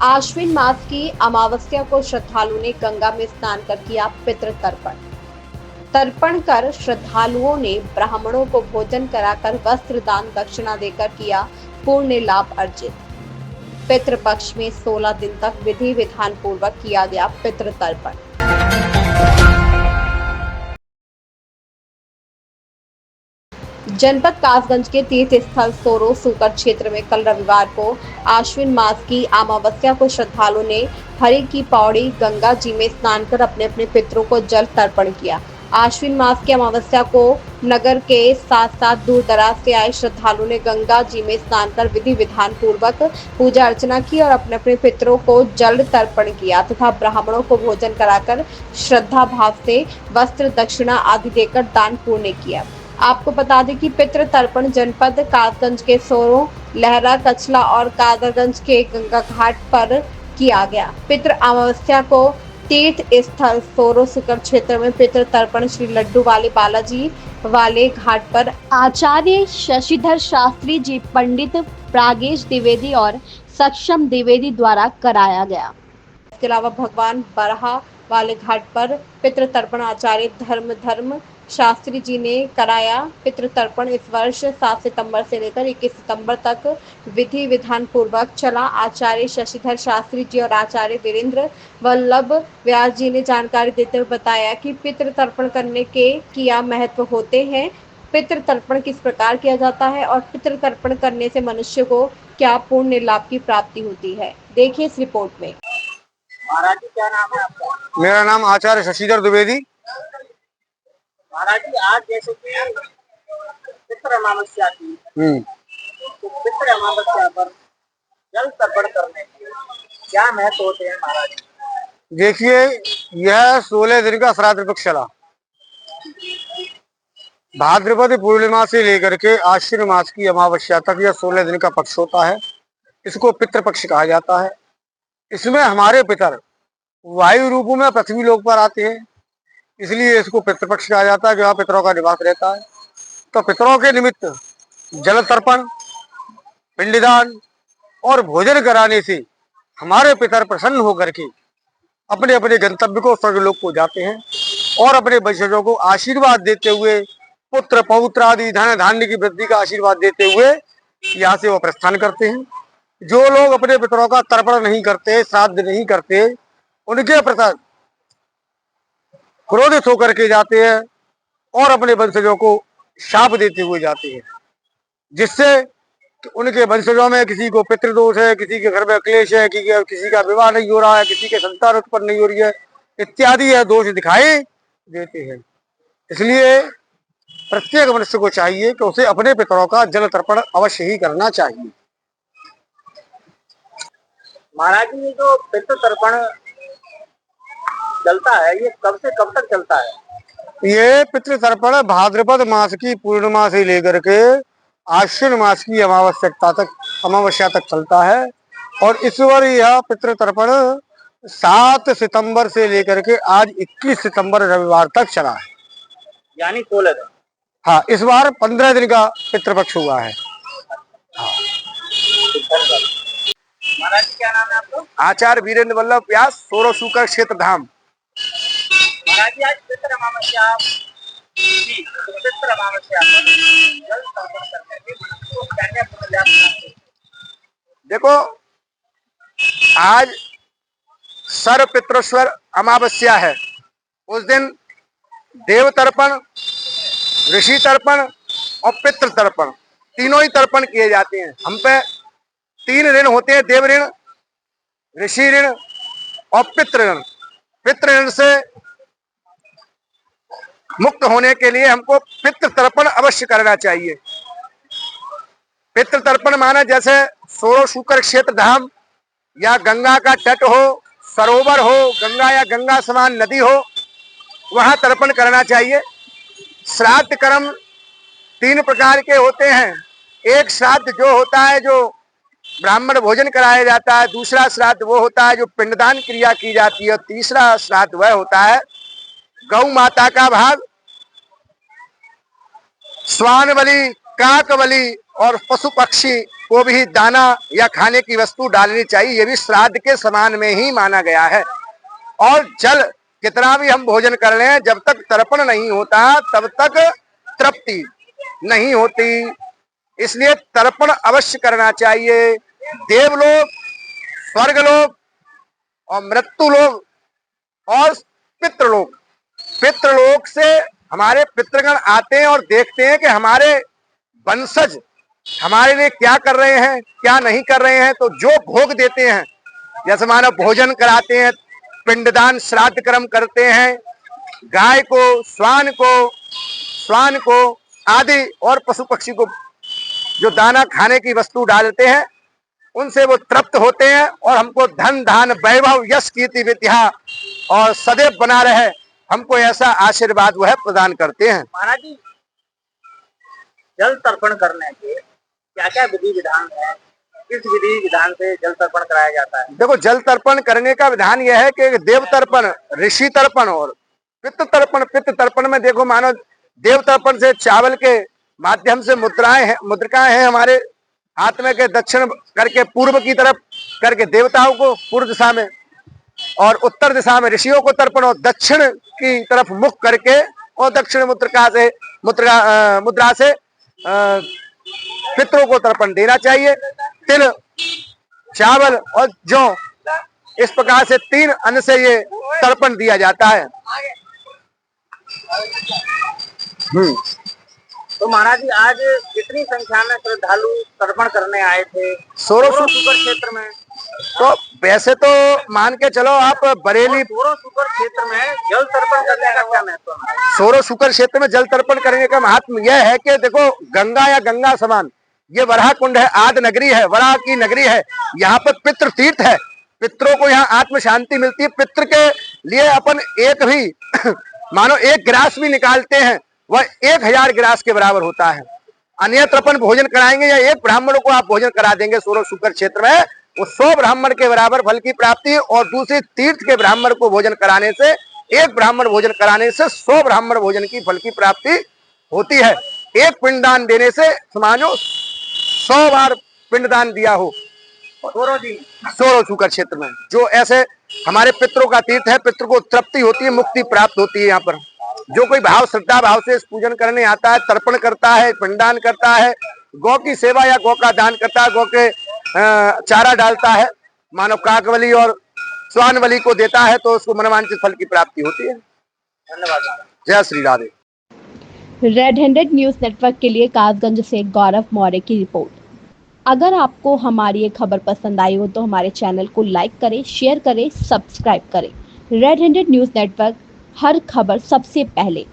आश्विन मास की अमावस्या को श्रद्धालुओं ने गंगा में स्नान कर किया पितृ तर्पण। तर्पण कर श्रद्धालुओं ने ब्राह्मणों को भोजन कराकर वस्त्र दान दक्षिणा देकर किया पुण्य लाभ अर्जित। पितृपक्ष में 16 दिन तक विधि विधान पूर्वक किया गया पितृ तर्पण। जनपद कासगंज के तीर्थ स्थल सोरो सूकर क्षेत्र में कल रविवार को आश्विन मास की अमावस्या को श्रद्धालुओं ने हरि की पौड़ी गंगा जी में स्नान कर अपने अपने पितरों को जल तर्पण किया। आश्विन मास की अमावस्या को नगर के साथ साथ दूर दराज से आए श्रद्धालुओं ने गंगा जी में स्नान कर विधि विधान पूर्वक पूजा अर्चना की और अपने अपने पितरों को जल तर्पण किया तथा ब्राह्मणों को भोजन कराकर श्रद्धा भाव से वस्त्र दक्षिणा आदि देकर दान पुण्य किया। आपको बता दें कि पितृ तर्पण जनपद कासगंज के सोरो, लहरा, कचला और कादरगंज के गंगा घाट पर किया गया। पितृ अमावस्या को तीर्थ स्थल सोरो सुकर क्षेत्र में पितृ तर्पण श्री लड्डू वाले बालाजी वाले घाट पर आचार्य शशिधर शास्त्री जी, पंडित प्रागेश द्विवेदी और सक्षम द्विवेदी द्वारा कराया गया। इसके अलावा भगवान बरहा वाले घाट पर पितृ तर्पण आचार्य धर्म शास्त्री जी ने कराया। पितृ तर्पण इस वर्ष 7 सितंबर से लेकर 21 सितंबर तक विधि विधान पूर्वक चला। आचार्य शशिधर शास्त्री जी और आचार्य वीरेंद्र वल्लभ व्यास जी ने जानकारी देते हुए बताया कि पितृ तर्पण करने के क्या महत्व होते हैं, पितृ तर्पण किस प्रकार किया जाता है और पितृ तर्पण करने से मनुष्य को क्या पुण्य लाभ की प्राप्ति होती है। देखिए इस रिपोर्ट में। महाराज जी, क्या नाम है आपका? मेरा नाम आचार्य शशिधर द्विवेदी। महाराज जी, आज जैसे कि पितृ अमावस्या थी, तो पितृ अमावस्या पर जल तर्पण करने के क्या महत्व होते हैं महाराज जी? देखिए, यह 16 दिन का श्राद्ध पक्ष चला। भाद्रपद पूर्णिमा से लेकर के आश्विन मास की अमावस्या तक यह 16 दिन का पक्ष होता है। इसको पितृपक्ष कहा जाता है। इसमें हमारे पितर वायु रूप में पृथ्वी लोक पर आते हैं, इसलिए इसको पितृपक्ष कहा जाता है, जहाँ पितरों का निवास रहता है। तो पितरों के निमित्त जल तर्पण, पिंडदान और भोजन कराने से हमारे पितर प्रसन्न होकर के अपने अपने गंतव्य को स्वर्गलोक को जाते हैं और अपने वंशजों को आशीर्वाद देते हुए पुत्र पौत्र आदि धन धान्य की वृद्धि का आशीर्वाद देते हुए यहाँ से वो प्रस्थान करते हैं। जो लोग अपने पितरों का तर्पण नहीं करते, श्राद्ध नहीं करते, उनके प्रति क्रोधित होकर के जाते हैं और अपने वंशजों को शाप देते हुए जाते हैं, जिससे उनके वंशजों में किसी को पितृदोष है, किसी के घर में क्लेश है, किसी का विवाह नहीं हो रहा है, किसी के संतान उत्पन्न नहीं हो रही है, इत्यादि यह दोष दिखाई देते हैं। इसलिए प्रत्येक मनुष्य को चाहिए कि उसे अपने पितरों का जल तर्पण अवश्य ही करना चाहिए। महाराज जी, ये जो पितृ तर्पण चलता है, ये कब से कब तक चलता है? ये पितृ तर्पण भाद्रपद मास की पूर्णिमा से लेकर के आश्विन मास की अमावस्या तक चलता है और इस बार यह पितृ तर्पण 7 सितंबर से लेकर के आज 21 सितंबर रविवार तक चला है, यानी 16 दिन। हाँ, इस बार 15 दिन का पितृपक्ष हुआ है। महाराज जी, क्या नाम है आपका? आचार्य वीरेंद्र वल्लभ व्यास, सोरो सूकर क्षेत्र धाम। महाराज जी, आज पितृ अमावस्या थी, तो पितृ अमावस्या पर जल तर्पण करने के मनुष्य को क्या क्या पुण्य लाभ मिलते हैं? देखो, आज सर्व पितृश्वर अमावस्या है। उस दिन देव तर्पण, ऋषि तर्पण और पितृ तर्पण तीनों ही तर्पण किए जाते हैं। हम पे 3 ऋण होते हैं: देव ऋण, ऋषि ऋण और पितृ ऋण। पितृ ऋण से मुक्त होने के लिए हमको पितृ तर्पण अवश्य करना चाहिए। पितृ तर्पण माना जैसे सोरो सूकर क्षेत्र धाम या गंगा का तट हो, सरोवर हो, गंगा या गंगा समान नदी हो, वहां तर्पण करना चाहिए। श्राद्ध कर्म 3 प्रकार के होते हैं। एक श्राद्ध जो होता है जो ब्राह्मण भोजन कराया जाता है, दूसरा श्राद्ध वो होता है जो पिंडदान क्रिया की जाती है, तीसरा श्राद्ध वह होता है गौ माता का भाग, श्वान बलि, काक बलि और पशु पक्षी को भी दाना या खाने की वस्तु डालनी चाहिए। ये भी श्राद्ध के समान में ही माना गया है। और जल कितना भी हम भोजन कर लें, जब तक तर्पण नहीं होता तब तक तृप्ति नहीं होती। इसलिए तर्पण अवश्य करना चाहिए। देवलोक, स्वर्गलोक और मृत्युलोक और पितृलोक, पितृलोक से हमारे पितृगण आते हैं और देखते हैं कि हमारे वंशज हमारे लिए क्या कर रहे हैं, क्या नहीं कर रहे हैं। तो जो भोग देते हैं, जैसे मानो भोजन कराते हैं, पिंडदान श्राद्ध कर्म करते हैं, गाय को, श्वान को आदि और पशु पक्षी को जो दाना खाने की वस्तु डालते हैं, उनसे वो तृप्त होते हैं और हमको धन धान वैभव यश कीर्ति विद्या और सदैव बना रहे, हमको ऐसा आशीर्वाद वह प्रदान करते हैं। महाराज जी, जल तर्पण करने के क्या क्या विधि विधान है? किस विधि विधान से जल तर्पण कराया जाता है? देखो, जल तर्पण करने का विधान यह है कि देव तर्पण, ऋषि तर्पण और पितृ तर्पण। पितृ तर्पण में देखो, मानो देव तर्पण से चावल के माध्यम से मुद्रिकाएं हैं हमारे हाथ में के दक्षिण करके पूर्व की तरफ करके देवताओं को पूर्व दिशा में, और उत्तर दिशा में ऋषियों को तर्पण, और दक्षिण की तरफ मुख करके और दक्षिण मुद्रा से पितरों को तर्पण देना चाहिए। तिल, चावल और जौ, इस प्रकार से 3 अन्न से ये तर्पण दिया जाता है। तो महाराज जी, आज कितनी संख्या में श्रद्धालु तर्पण करने आए थे सोरो शुगर क्षेत्र में? तो वैसे तो मान के चलो आप बरेली, सोरो शुगर क्षेत्र में जल तर्पण करने का क्या महत्व है? सोरो शुगर क्षेत्र में जल तर्पण करने का महात्म यह है कि देखो, गंगा या गंगा समान ये वराह कुंड है, आदि नगरी है, वराह की नगरी है। यहाँ पर पितृ तीर्थ है, पितरों को यहाँ आत्म शांति मिलती है। पितृ के लिए अपन एक भी मानो 1 गिलास भी निकालते हैं, वह 1000 गिलास के बराबर होता है। अन्यत्र अपन भोजन कराएंगे या 1 ब्राह्मणों को आप भोजन करा देंगे सोरो शुगर क्षेत्र में, वो 100 ब्राह्मण के बराबर फल की प्राप्ति, और दूसरे तीर्थ के ब्राह्मण को भोजन कराने से, 1 ब्राह्मण भोजन कराने से 100 ब्राह्मण भोजन की फल की प्राप्ति होती है। 1 पिंडदान देने से समानो 100 बार पिंडदान दिया हो सोरो शुगर क्षेत्र में। जो ऐसे हमारे पितरों का तीर्थ है, पितरों को तृप्ति होती है, मुक्ति प्राप्त होती है। यहाँ पर जो कोई भाव श्रद्धा भाव से इस पूजन करने आता है, तर्पण करता है, पिंडदान करता है, गौ की सेवा या गौ का दान करता है, गौ के चारा डालता है, मानव काकबली और स्वानबली को देता है, तो उसको मनोवांछित फल की प्राप्ति होती है। धन्यवाद। जय Shri Radhe. Red handed news network के लिए कासगंज से गौरव मौर्य की रिपोर्ट। अगर आपको हमारी ये खबर पसंद आई हो तो हमारे चैनल को लाइक करें, शेयर करें, सब्सक्राइब करें। रेड हैंडेड न्यूज नेटवर्क, हर खबर सबसे पहले।